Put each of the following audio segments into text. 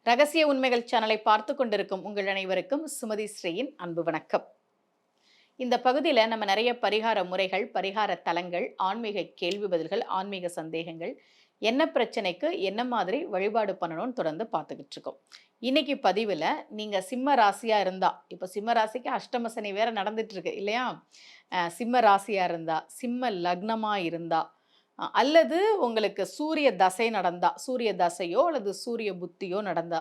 ரகசிய உண்மைகள் சேனலை பார்த்து கொண்டிருக்கும் உங்கள் அனைவருக்கும் சுமதி ஸ்ரீயின் அன்பு வணக்கம். இந்த பகுதியில் நம்ம நிறைய பரிகார முறைகள், பரிகார தலங்கள், ஆன்மீக கேள்வி பதில்கள், ஆன்மீக சந்தேகங்கள், என்ன பிரச்சனைக்கு என்ன மாதிரி வழிபாடு பண்ணணும்னு தொடர்ந்து பார்த்துக்கிட்டு இருக்கோம். இன்னைக்கு பதிவில் நீங்கள் சிம்ம ராசியா இருந்தா, இப்போ சிம்ம ராசிக்கு அஷ்டம சனி வேற நடந்துட்டு இருக்கு இல்லையா? சிம்ம ராசியா இருந்தா, சிம்ம லக்னமா இருந்தா, அல்லது உங்களுக்கு சூரிய தசை நடந்தா, சூரிய தசையோ அல்லது சூரிய புத்தியோ நடந்தா,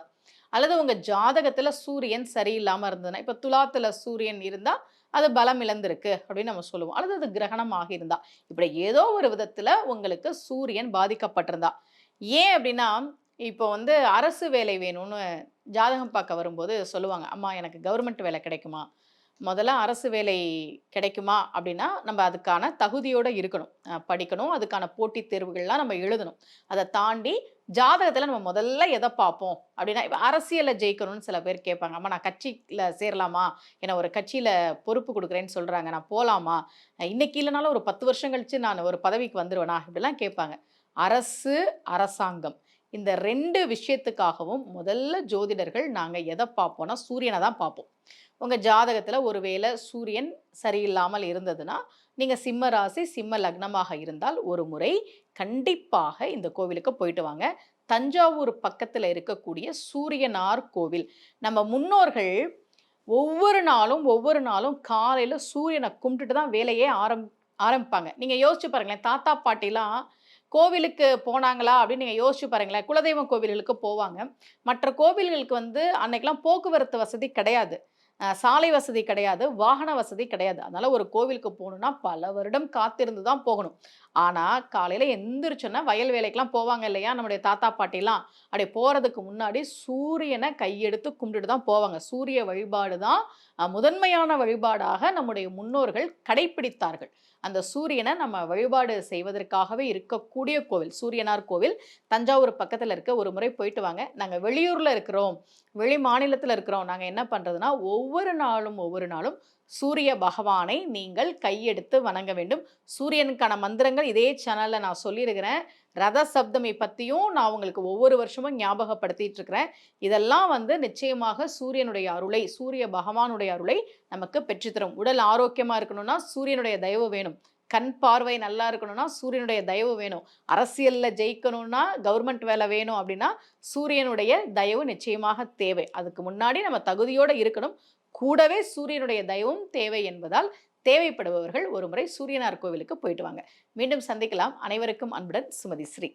அல்லது உங்க ஜாதகத்துல சூரியன் சரியில்லாம இருந்ததுன்னா, இப்ப துலாத்துல சூரியன் இருந்தா அது பலம் இழந்திருக்கு அப்படின்னு நம்ம சொல்லுவோம். அல்லது அது கிரகணம் ஆகியிருந்தா, இப்படி ஏதோ ஒரு விதத்துல உங்களுக்கு சூரியன் பாதிக்கப்பட்டிருந்தா. ஏன் அப்படின்னா, இப்போ வந்து அரசு வேலை வேணும்னு ஜாதகம் பார்க்க வரும்போது சொல்லுவாங்க, அம்மா எனக்கு கவர்மெண்ட் வேலை கிடைக்குமா? முதல்ல அரசு வேலை கிடைக்குமா அப்படின்னா, நம்ம அதுக்கான தகுதியோட இருக்கணும். படிக்கணும். அதுக்கான போட்டித் தேர்வுகள்லாம் நம்ம எழுதணும். அத தாண்டி ஜாதகத்துல நம்ம முதல்ல எத பார்ப்போம் அப்படின்னா, இப்ப அரசியல்ல ஜெயிக்கணும்னு சில பேர் கேட்பாங்க. அம்மா நான் கட்சியில சேரலாமா? என்ன ஒரு கட்சியில பொறுப்பு குடுக்குறேன்னு சொல்றாங்க. நான் போலாமா? இன்னைக்கு இல்லனாலும் ஒரு 10 வருஷம் கழிச்சு நான் ஒரு பதவிக்கு வந்துருவேனா? இப்படிலாம் கேட்பாங்க. அரசு, அரசாங்கம் இந்த 2 விஷயத்துக்காகவும் முதல்ல ஜோதிடர்கள் நாங்க எத பார்ப்போம்னா, சூரியன தான் பார்ப்போம். உங்க ஜாதகத்துல ஒருவேளை சூரியன் சரியில்லாமல் இருந்ததுன்னா, நீங்க சிம்ம ராசி, சிம்ம லக்னமாக இருந்தால் ஒரு முறை கண்டிப்பாக இந்த கோவிலுக்கு போயிட்டு வாங்க. தஞ்சாவூர் பக்கத்துல இருக்கக்கூடிய சூரியனார் கோவில். நம்ம முன்னோர்கள் ஒவ்வொரு நாளும் காலையில சூரியன கும்பிட்டுட்டு தான் வேலையே ஆரம்பிப்பாங்க. நீங்க யோசிச்சு பாருங்களேன், தாத்தா, பாட்டிலாம் கோவிலுக்கு போனாங்களா அப்படின்னு நீங்க யோசிச்சு பாருங்களேன். குலதெய்வம் கோவில்களுக்கு போவாங்க. மற்ற கோவில்களுக்கு வந்து அன்னைக்கெல்லாம் போக்குவரத்து வசதி கிடையாது. சாலை வசதி கிடையாது, வாகன வசதி கிடையாது. அதனால ஒரு கோவிலுக்கு போணும்னா பல வருடம் காத்திருந்து தான் போகணும். ஆனா, காலையில எந்திரிச்சோன வயல் வேலைக்கெல்லாம் போவாங்க இல்லையா? நம்முடைய தாத்தா, பாட்டிலாம். அப்படி போறதுக்கு முன்னாடி சூரியன கையெடுத்து கும்பிட்டுட்டு தான் போவாங்க. சூரிய வழிபாடு தான் முதன்மையான வழிபாடாக நம்முடைய முன்னோர்கள் கடைப்பிடித்தார்கள். அந்த சூரியன நம்ம வழிபாடு செய்வதற்காகவே இருக்கக்கூடிய கோவில், சூரியனார் கோவில். தஞ்சாவூர் பக்கத்துல இருக்கு. ஒரு முறை போயிட்டு வாங்க. நாங்க வெளியூர்ல இருக்கிறோம், வெளி மாநிலத்துல இருக்கிறோம். நாங்க என்ன பண்றதுன்னா, ஒவ்வொரு நாளும் சூரிய பகவானை நீங்கள் கையெடுத்து வணங்க வேண்டும். சூரியனுக்கான மந்திரங்கள் இதே சேனல்ல நான் சொல்லியிருக்கிறேன். ரத சப்தமி பத்தியும் நான் உங்களுக்கு ஒவ்வொரு வருஷமும் ஞாபகப்படுத்திட்டு இருக்கிறேன். இதெல்லாம் வந்து நிச்சயமாக சூரியனுடைய அருளை, சூரிய பகவானுடைய அருளை நமக்கு பெற்றுத்தரும். உடல் ஆரோக்கியமா இருக்கணும்னா சூரியனுடைய தயவு வேணும். கண் பார்வை நல்லா இருக்கணும்னா சூரியனுடைய தயவு வேணும். அரசியல்ல ஜெயிக்கணும்னா கவர்மெண்ட் வேலை வேணும் அப்படின்னா சூரியனுடைய தயவு நிச்சயமாக தேவை. அதுக்கு முன்னாடி நம்ம தகுதியோட இருக்கணும். கூடவே சூரியனுடைய தயவும் தேவை என்பதால் தேவைப்படுபவர்கள் ஒருமுறை சூரியனார் கோவிலுக்கு போயிட்டு வாங்க. மீண்டும் சந்திக்கலாம். அனைவருக்கும் அன்புடன் சுமதி ஸ்ரீ.